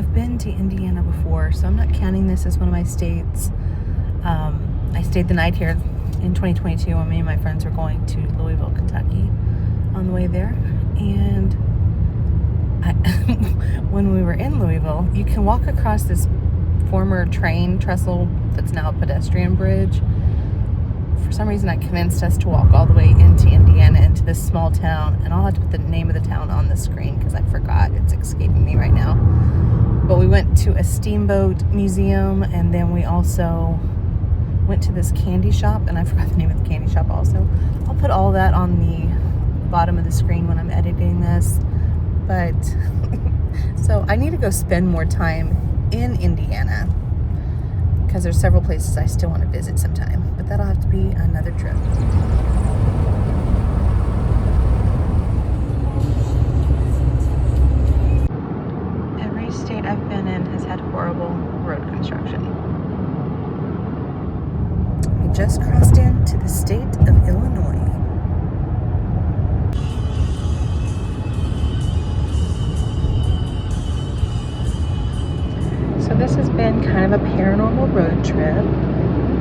have been to Indiana before, so I'm not counting this as one of my states. I stayed the night here in 2022 when me and my friends were going to Louisville, Kentucky on the way there. And when we were in Louisville, you can walk across this former train trestle that's now a pedestrian bridge. For some reason, I convinced us to walk all the way into Indiana, into this small town, and I'll have to put the name of the town on the screen because I forgot. It's escaping me right now. But we went to a steamboat museum, and then we also went to this candy shop, and I forgot the name of the candy shop also. I'll put all that on the bottom of the screen when I'm editing this. But so I need to go spend more time in Indiana because there's several places I still want to visit sometime, but that'll have to be another trip. Every state I've been in has had horrible road construction. We just crossed into the state of Illinois. So this has been kind of a paranormal road trip,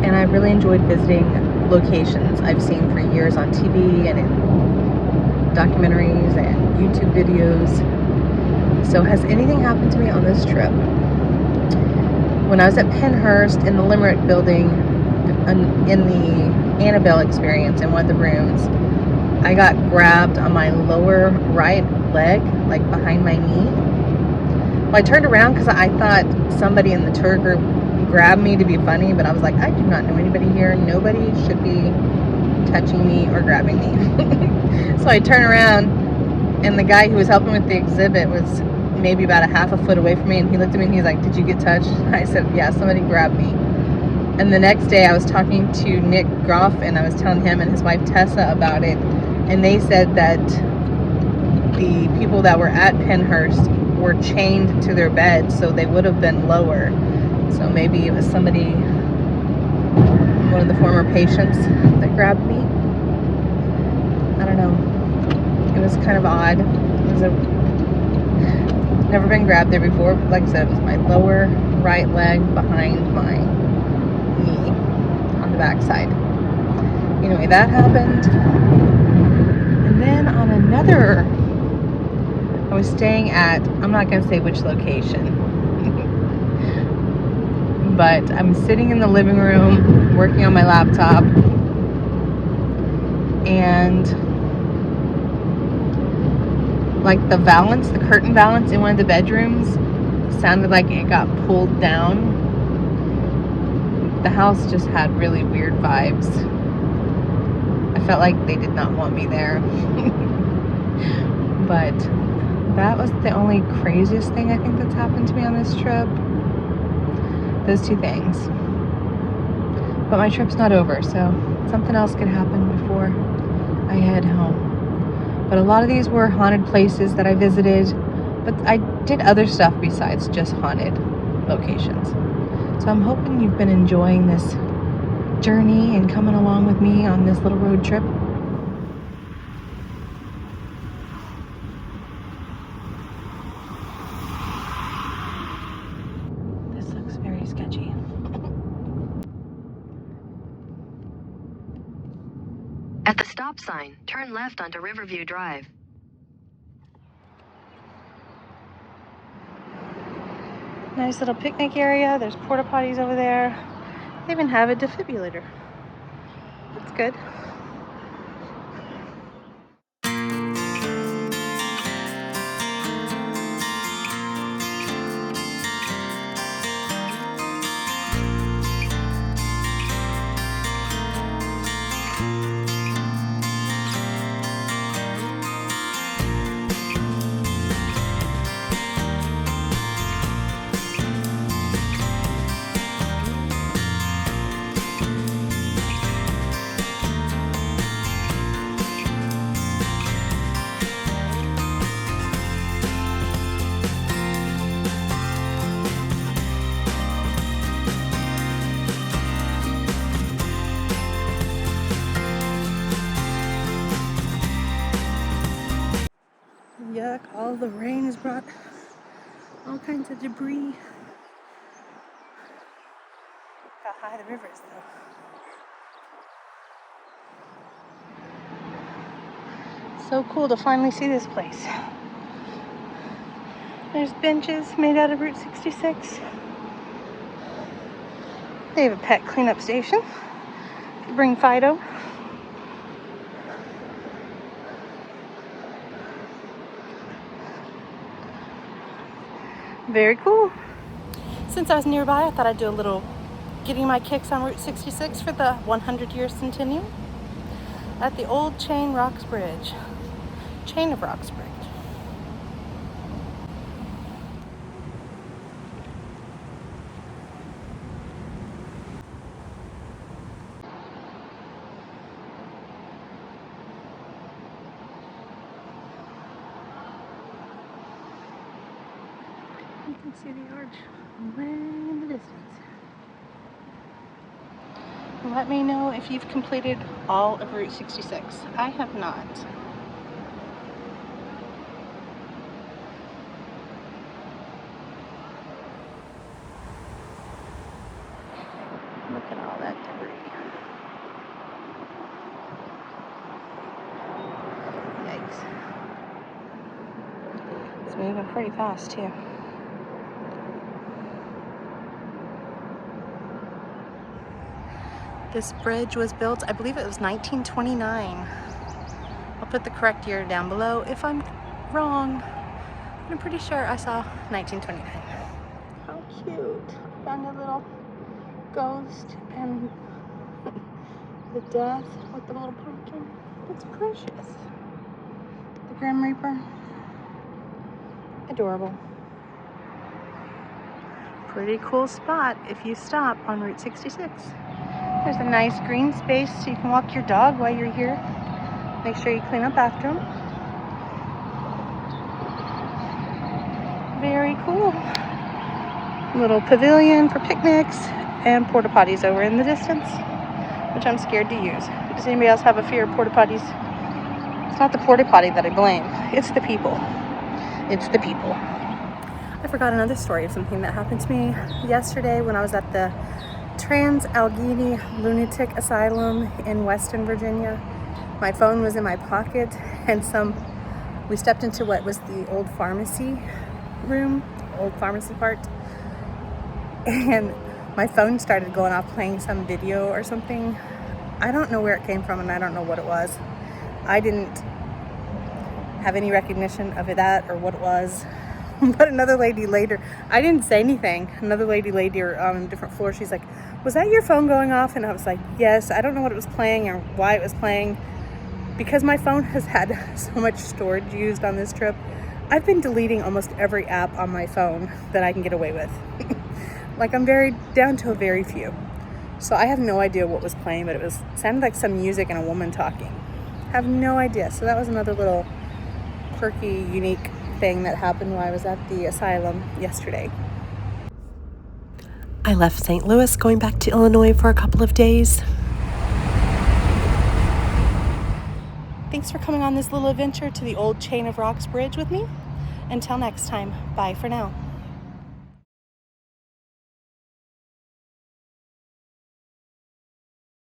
and I really enjoyed visiting locations I've seen for years on TV and in documentaries and YouTube videos. So has anything happened to me on this trip? When I was at Pennhurst in the Limerick building, in the Annabelle experience in one of the rooms, I got grabbed on my lower right leg, like behind my knee. Well, I turned around because I thought somebody in the tour group grabbed me to be funny, but I was like, I do not know anybody here. Nobody should be touching me or grabbing me. So I turned around, and the guy who was helping with the exhibit was maybe about a half a foot away from me, and he looked at me and he's like, did you get touched? I said, yeah, somebody grabbed me. And the next day I was talking to Nick Groff, and I was telling him and his wife Tessa about it, and they said that the people that were at Pennhurst were chained to their beds, so they would have been lower. So maybe it was somebody, one of the former patients, that grabbed me. I don't know. It was kind of odd. It was never been grabbed there before, but like I said, it was my lower right leg behind my knee on the back side. Anyway, that happened. And then on another, I was staying at, I'm not going to say which location, but I'm sitting in the living room working on my laptop, and like the valance, the curtain valance in one of the bedrooms sounded like it got pulled down. The house just had really weird vibes. I felt like they did not want me there. But that was the only craziest thing I think that's happened to me on this trip. Those two things. But my trip's not over, so something else could happen before I head home. But a lot of these were haunted places that I visited, but I did other stuff besides just haunted locations. So I'm hoping you've been enjoying this journey and coming along with me on this little road trip. This looks very sketchy. At the stop sign, turn left onto Riverview Drive. Nice little picnic area. There's porta potties over there. They even have a defibrillator. That's good. Yuck, all the rain has brought All kinds of debris. How high the river is, though. So cool to finally see this place. There's benches made out of Route 66. They have a pet cleanup station. You bring Fido. Very cool. Since I was nearby, I thought I'd do a little getting my kicks on Route 66 for the 100-year centennial at the old Chain of Rocks Bridge. You can see the arch way in the distance. Let me know if you've completed all of Route 66. I have not. Look at all that debris. Yikes. It's moving pretty fast too. This bridge was built, I believe it was 1929. I'll put the correct year down below if I'm wrong. I'm pretty sure I saw 1929. How cute. Found a little ghost and the death with the little pumpkin. It's precious. The Grim Reaper. Adorable. Pretty cool spot if you stop on Route 66. There's a nice green space so you can walk your dog while you're here. Make sure you clean up after him. Very cool. Little pavilion for picnics and porta potties over in the distance, which I'm scared to use. Does anybody else have a fear of porta potties? It's not the porta potty that I blame. It's the people. It's the people. I forgot another story of something that happened to me yesterday when I was at the Trans-Allegheny Lunatic Asylum in Weston, Virginia. My phone was in my pocket, and we stepped into what was the old pharmacy room, old pharmacy part, and my phone started going off playing some video or something. I don't know where it came from, and I don't know what it was. I didn't have any recognition of that or what it was. But another lady later, I didn't say anything. Another lady later on a different floor, she's like, "Was that your phone going off?" And I was like, "Yes." I don't know what it was playing or why it was playing. Because my phone has had so much storage used on this trip, I've been deleting almost every app on my phone that I can get away with. Like, I'm down to a very few. So I have no idea what was playing, but it sounded like some music and a woman talking. I have no idea. So that was another little quirky, unique thing that happened while I was at the asylum yesterday. I left St. Louis going back to Illinois for a couple of days. Thanks for coming on this little adventure to the old Chain of Rocks Bridge with me. Until next time, bye for now.